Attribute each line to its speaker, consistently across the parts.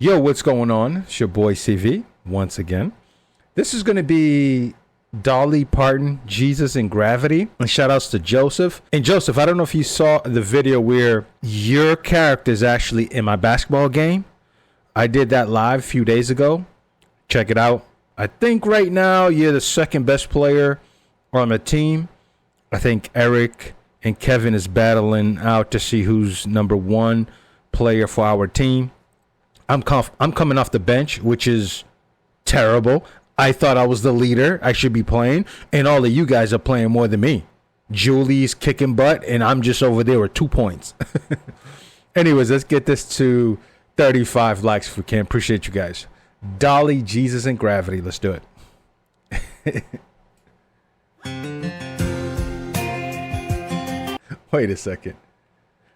Speaker 1: Yo, what's going on? It's your boy CV once again. This is going to be Dolly Parton, Jesus and Gravity. And shout outs to Joseph. And Joseph, I don't know if you saw the video where your character is actually in my basketball game. I did that live a few days ago. Check it out. I think right now you're the second best player on the team. I think Eric and Kevin is battling out to see who's number one player for our team. I'm coming off the bench, which is terrible. I thought I was the leader. I should be playing. And all of you guys are playing more than me. Julie's kicking butt, and I'm just over there with 2 points. Anyways, let's get this to 35 likes if we can. Appreciate you guys. Dolly, Jesus, and Gravity. Let's do it. Wait a second.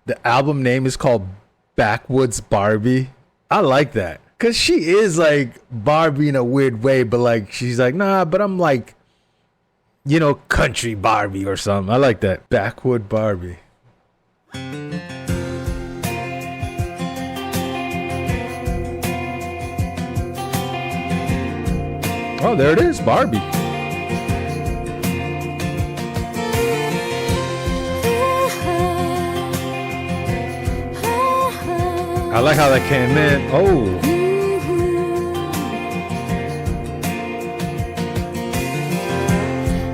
Speaker 1: The album name is called Backwoods Barbie. I like that. Because she is like Barbie in a weird way, but like she's like, nah, but I'm like, you know, country Barbie or something. I like that. Backwood Barbie. Oh, there it is, Barbie. I like how that came in. Oh.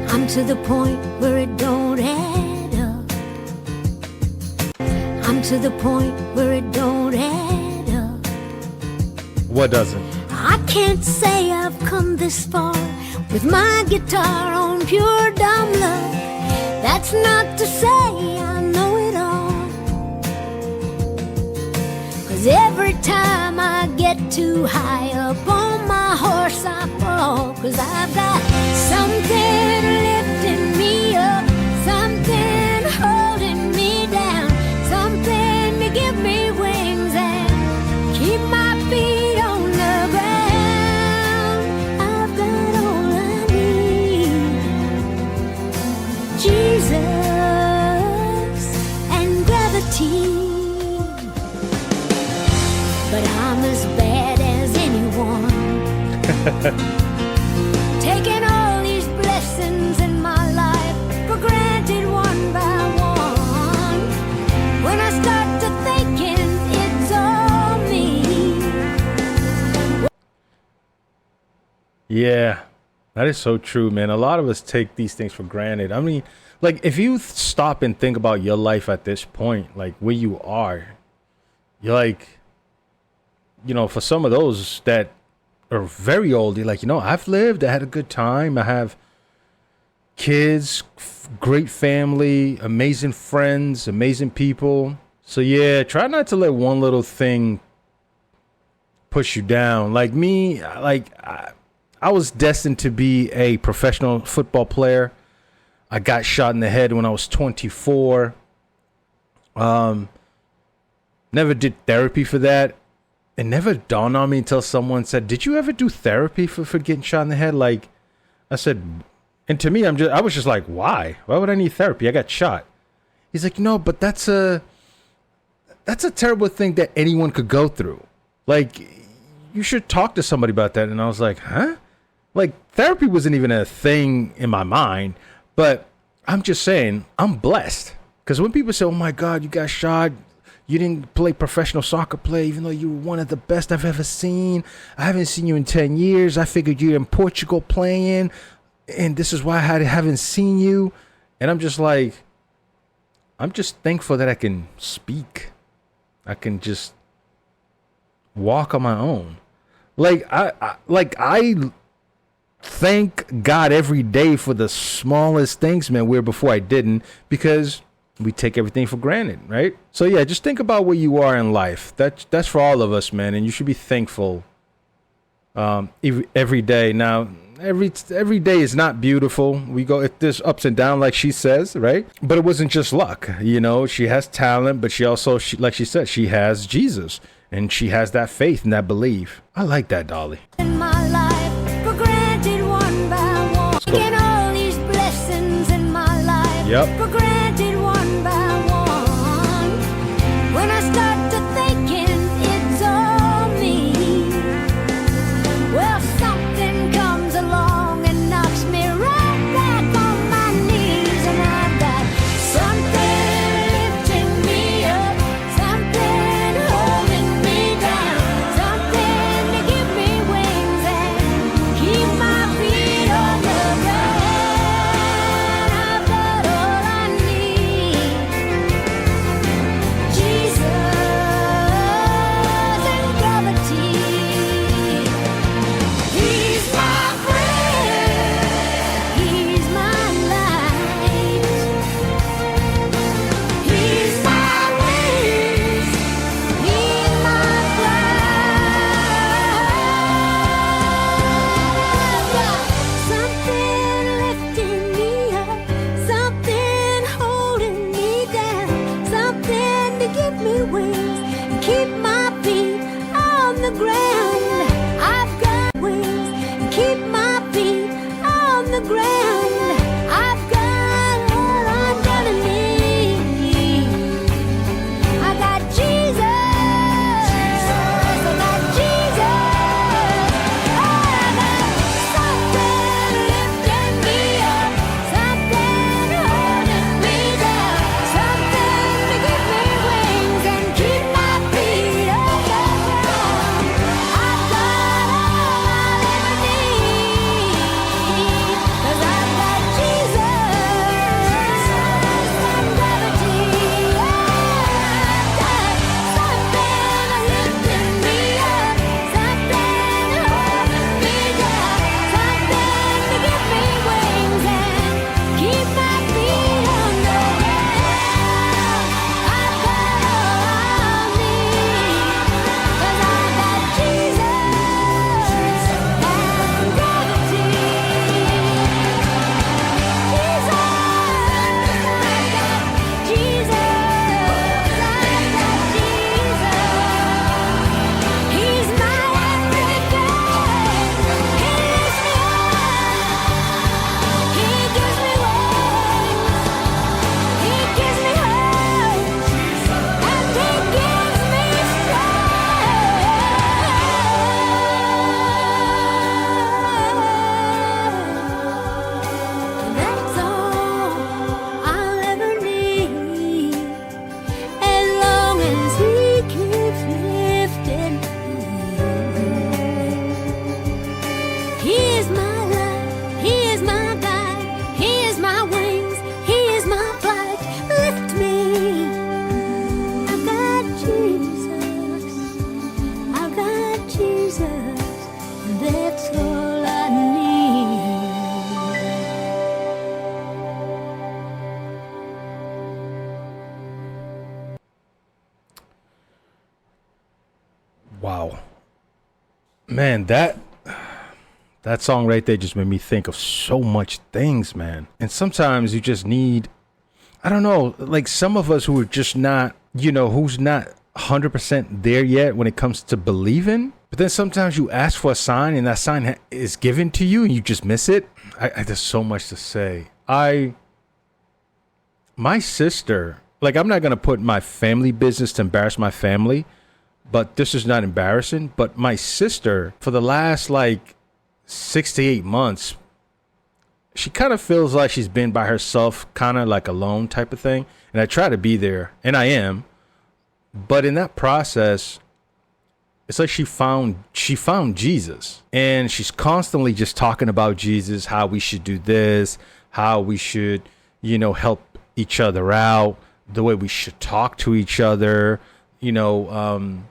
Speaker 2: I'm to the point where it don't add up. I'm to the point where it don't add up.
Speaker 1: What doesn't?
Speaker 2: I can't say I've come this far with my guitar on pure dumb luck. That's not to say I know it all. 'Cause every time I get too high up on my horse I fall. 'Cause I've got something lifting me up, something holding me down, something to give me wings and keep my feet on the ground. I've got all I need, Jesus and gravity. But I'm as bad as anyone. Taking all these blessings in my life for granted one by one. When I start to thinking it's all me.
Speaker 1: Yeah, that is so true, man. A lot of us take these things for granted. I mean, like, if you stop and think about your life at this point, like where you are, you're like, you know, for some of those that are very old, you're like, you know, I've lived, I had a good time, I have kids, great family, amazing friends, amazing people. So yeah, try not to let one little thing push you down. Like me, like I was destined to be a professional football player. I got shot in the head when I was 24. Never did therapy for that. It never dawned on me until someone said, did you ever do therapy for getting shot in the head? Like, I said, and to me, I was just like, why? Why would I need therapy? I got shot. He's like, no, but that's a terrible thing that anyone could go through. Like, you should talk to somebody about that. And I was like, huh? Like, therapy wasn't even a thing in my mind. But I'm just saying, I'm blessed. Because when people say, oh my God, you got shot, you didn't play professional soccer play, even though you were one of the best I've ever seen. I haven't seen you in 10 years. I figured you're in Portugal playing, and this is why I haven't seen you. And I'm just like, I'm just thankful that I can speak. I can just walk on my own. Like I thank God every day for the smallest things, man, where before I didn't, because we take everything for granted, right? So yeah, just think about where you are in life. That's for all of us, man, and you should be thankful every day. Now, every day is not beautiful. There's ups and downs, like she says, right? But it wasn't just luck, you know. She has talent, but she also, like she said, she has Jesus, and she has that faith and that belief. I like that, Dolly.
Speaker 2: In my life, for granted one by one. Taking all these blessings in my life.
Speaker 1: Yep.
Speaker 2: For granted one by one. When I start to thinking it's all me.
Speaker 1: Man, that song right there just made me think of so much things, man. And sometimes you just need, I don't know, like some of us who are just not, who's not 100% there yet when it comes to believing. But then sometimes you ask for a sign and that sign is given to you and you just miss it. There's so much to say. My sister, like, I'm not going to put my family business to embarrass my family, but this is not embarrassing. But my sister, for the last like 6 to 8 months, she kind of feels like she's been by herself, kind of like alone type of thing. And I try to be there, and I am. But in that process, it's like she found Jesus, and she's constantly just talking about Jesus, how we should do this, how we should, help each other out, the way we should talk to each other, turning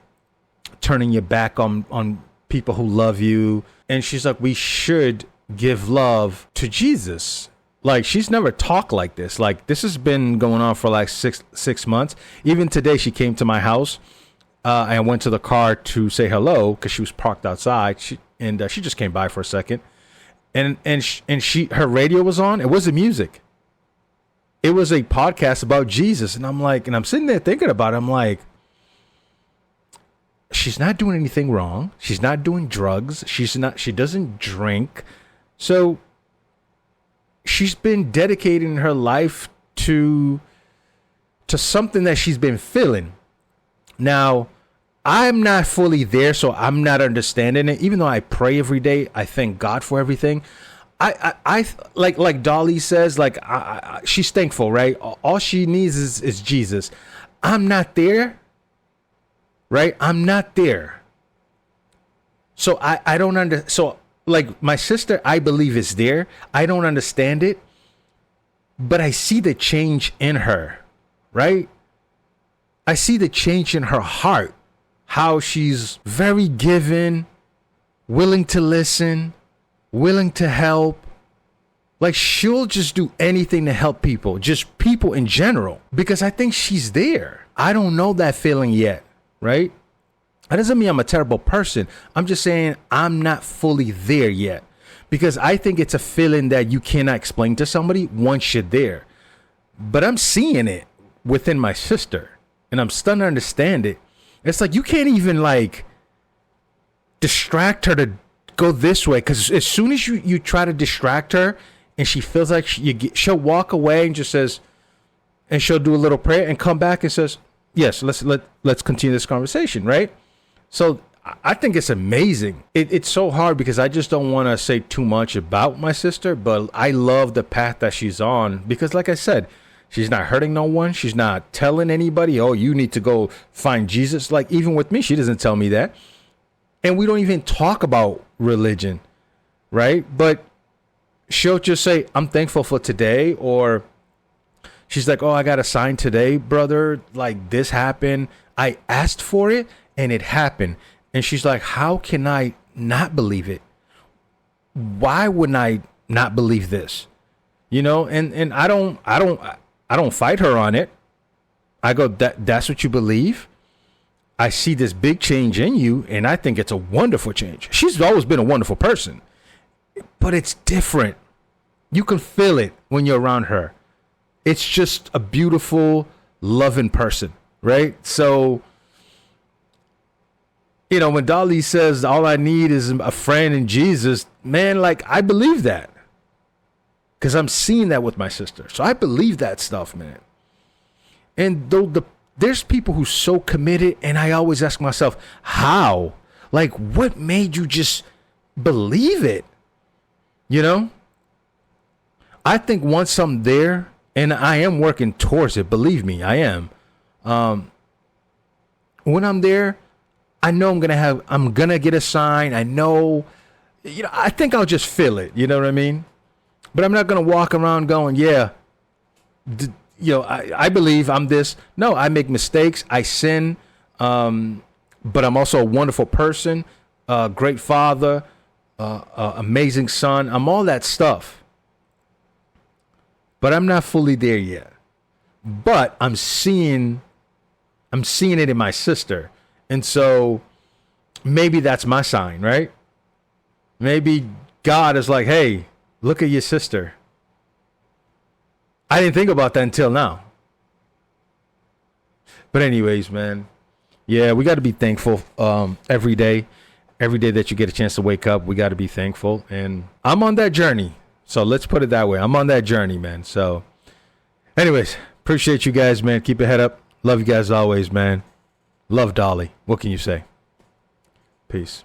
Speaker 1: your back on people who love you. And she's like, we should give love to Jesus. Like, she's never talked like this. Like, this has been going on for like six months. Even today, she came to my house. I went to the car to say hello because she was parked outside. She just came by for a second, and her radio was on. It wasn't music. It was a podcast about Jesus, and I'm sitting there thinking about it. I'm like, she's not doing anything wrong. She's not doing drugs. She doesn't drink. So she's been dedicating her life to something that she's been feeling. Now, I'm not fully there, so I'm not understanding it. Even though I pray every day, I thank God for everything. I like Dolly says, like she's thankful, right? All she needs is Jesus. I'm not there, right? I'm not there. So I don't so like my sister, I believe is there. I don't understand it, but I see the change in her, right? I see the change in her heart, how she's very giving, willing to listen, willing to help. Like, she'll just do anything to help people, just people in general, because I think she's there. I don't know that feeling yet, right? That doesn't mean I'm a terrible person. I'm just saying I'm not fully there yet, because I think it's a feeling that you cannot explain to somebody once you're there. But I'm seeing it within my sister, and I'm starting to understand it. It's like you can't even like distract her to go this way, because as soon as you try to distract her and she feels like she'll walk away and just says, and she'll do a little prayer and come back and says, yes, let's continue this conversation, right? So I think it's amazing. It's so hard because I just don't want to say too much about my sister, but I love the path that she's on, because like I said, she's not hurting no one. She's not telling anybody, oh, you need to go find Jesus. Like, even with me, she doesn't tell me that. And we don't even talk about religion, right? But she'll just say, I'm thankful for today. Or she's like, oh, I got a sign today, brother. Like, this happened. I asked for it and it happened. And she's like, how can I not believe it? Why wouldn't I not believe this? And I don't fight her on it. I go, that's what you believe? I see this big change in you, and I think it's a wonderful change. She's always been a wonderful person, but it's different. You can feel it when you're around her. It's just a beautiful, loving person, right? So, when Dolly says all I need is a friend in Jesus, man, like, I believe that. Because I'm seeing that with my sister. So I believe that stuff, man. And there's people who's so committed, and I always ask myself, how? Like, what made you just believe it? I think once I'm there, and I am working towards it, believe me, I am. When I'm there, I know I'm gonna get a sign. I know, I think I'll just feel it. You know what I mean? But I'm not going to walk around going, yeah, I believe I'm this. No, I make mistakes. I sin. But I'm also a wonderful person, a great father, amazing son. I'm all that stuff. But I'm not fully there yet. But I'm seeing it in my sister. And so maybe that's my sign, right? Maybe God is like, hey, look at your sister. I didn't think about that until now. But anyways, man, yeah, we got to be thankful every day. Every day that you get a chance to wake up, we got to be thankful. And I'm on that journey. So let's put it that way. I'm on that journey, man. So anyways, appreciate you guys, man. Keep your head up. Love you guys always, man. Love Dolly. What can you say? Peace.